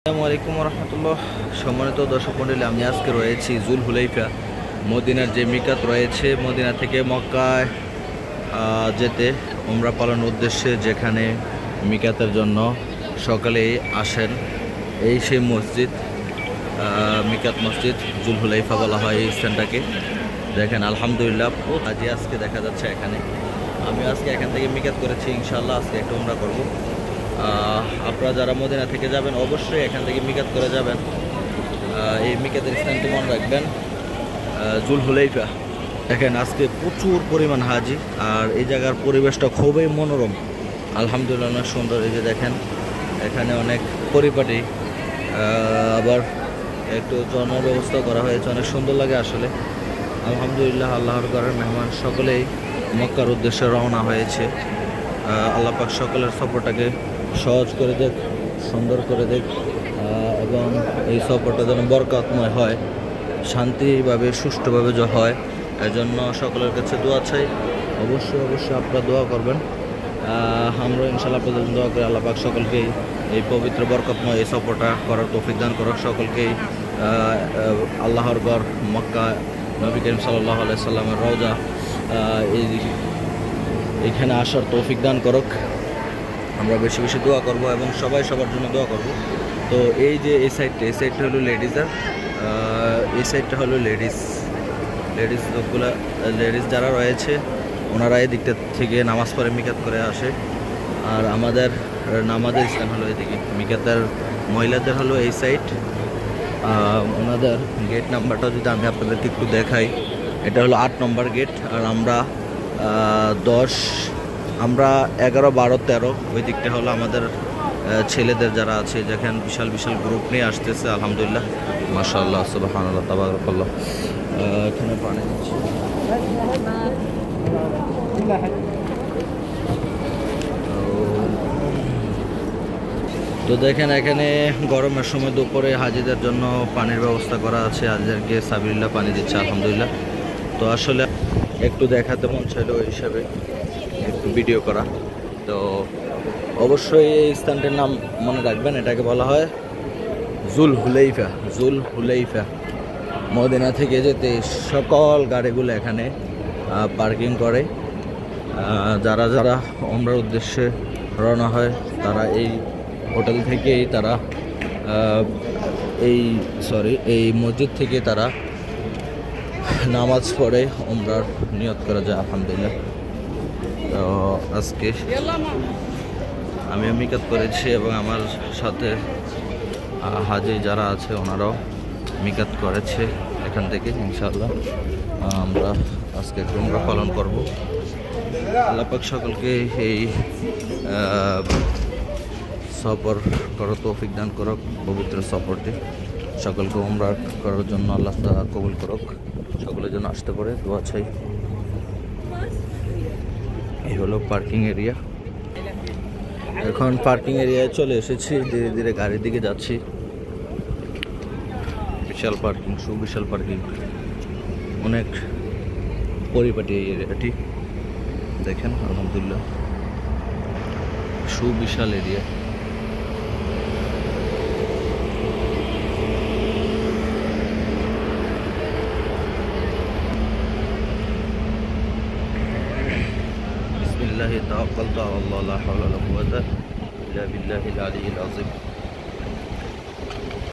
আসসালামু আলাইকুম রহমতুল্লাহ। সম্মানিত দর্শক মণ্ডলী, আমি আজকে রয়েছি জুল হুলাইফা মদিনার যে মিকাত রয়েছে, মদিনা থেকে মক্কায় যেতে উমরা পালনের উদ্দেশ্যে যেখানে মিকাতের জন্য সকালেই আসেন, এই সেই মসজিদ, মিকাত মসজিদ জুল হুলাইফা বলা হয় এই স্থানটাকে। দেখেন আলহামদুলিল্লাহ আজকে দেখা যাচ্ছে এখানে। আমি আজকে এখান থেকে মিকাত করেছি, ইনশাআল্লাহ আজকে একটা উমরা করব। আপনারা যারা মদিনা থেকে যাবেন অবশ্যই এখান থেকে মিকাত করে যাবেন। এই মিকাতের স্থানটি মনে রাখবেন, জুল হুলাইফা। দেখেন আজকে প্রচুর পরিমাণ হাজি, আর এই জায়গার পরিবেশটা খুবই মনোরম, আলহামদুলিল্লাহ অনেক সুন্দর। এই যে দেখেন এখানে অনেক পরিপাটি, আবার একটু জনের ব্যবস্থা করা হয়েছে, অনেক সুন্দর লাগে আসলে। আলহামদুলিল্লাহ আল্লাহর ঘরের মেহমান সকলেই মক্কার উদ্দেশ্যে রওনা হয়েছে। আল্লাহ পাক সকলের সফরটাকে সহজ করে দেখ, সুন্দর করে দেখ, এবং এই সফরটা যেন বরকতময় হয়, শান্তিভাবে সুষ্ঠুভাবে হয়, এজন্য সকলের কাছে দোয়া চাই। অবশ্যই আপনারা দোয়া করবেন। আমরা ইনশাআল্লাহ আপনাদের দোয়া করি আল্লাহ পাক সকলকেই এই পবিত্র বরকতময় এই সফরটা করার তৌফিক দান করুক। সকলকেই আল্লাহর ঘর মক্কা, নবী করিম সাল্লাল্লাহু আলাইহি সাল্লামের রওজা, এইখানে আসার তৌফিক দান করুক। আমরা বেশি বেশি দোয়া করব এবং সবাই সবার জন্য দোয়া করব। তো এই যে এই সাইডটা হলো লেডিসের, এই সাইডটা হলো লেডিস লোকগুলা, লেডিস যারা রয়েছে ওনারা এই দিকটা থেকে নামাজ পড়ে মিকাত করে আসে। আর আমাদের নামাজের স্থান হলো এদিকে, মিকাতের মহিলাদের হলো এই সাইড। ওনাদের গেট নাম্বারটা যদি আমি আপনাদেরকে একটু দেখাই, এটা হলো 8 নম্বর গেট। আর আমরা 10, আমরা 11, 12, 13 ওই দিকটা হলো আমাদের ছেলেদের যারা আছে, যেখানে বিশাল বিশাল গ্রুপ নিয়ে আসতেছে। আলহামদুলিল্লাহ, মাশাআল্লাহ, সুবহানাল্লাহ, তাবারাকাল্লাহ। এখানে পানি দিচ্ছি। তো দেখেন এখানে গরমের সময় দুপুরে হাজিদের জন্য পানির ব্যবস্থা করা আছে, হাজিদেরকে সাবিলিল্লাহ পানি দিচ্ছে, আলহামদুলিল্লাহ। তো আসলে একটু দেখাতে মন ছিল, ওই হিসাবে একটু ভিডিও করা। তো অবশ্যই এই স্থানটির নাম মনে রাখবেন, এটাকে বলা হয় জুল হুলাইফা। মদিনা থেকে যেতে সকল গাড়িগুলো এখানে পার্কিং করে। যারা যারা উমরার উদ্দেশ্যে রওনা হয় তারা এই হোটেল থেকেই তারা এই মসজিদ থেকে তারা নামাজ পড়ে উমরার নিয়ত করা যায়, আলহামদুলিল্লাহ। তো আজকে আমি মিকাত করেছি এবং আমার সাথে হাজি যারা আছে ওনারাও মিকাত করেছে এখান থেকে। ইনশাআল্লাহ আমরা আজকে উমরা পালন করব। আল্লাহ পাক সকলকে এই সফর করার তৌফিক দান করুক, পবিত্র সফরটি সকলকে উমরা করার জন্য আল্লাহ তাআলা কবুল করুক, সকলের জন্য আসতে পারে, দোয়া চাই। এই হলো পার্কিং এরিয়া। এখন পার্কিং এরিয়ায় চলে এসেছি, ধীরে ধীরে গাড়ির দিকে যাচ্ছি। বিশাল পার্কিং, সুবিশাল পার্কিং, অনেক পরিপাটি এই এরিয়াটি। দেখেন আলহামদুলিল্লাহ, সুবিশাল এরিয়া। বিসমিল্লাহি তাওয়াক্কালতু আলা আল্লাহ, লা হাওলা ওয়া লা কুওয়াতা ইল্লা বিল্লাহিল আলিয়্যিল আযীম।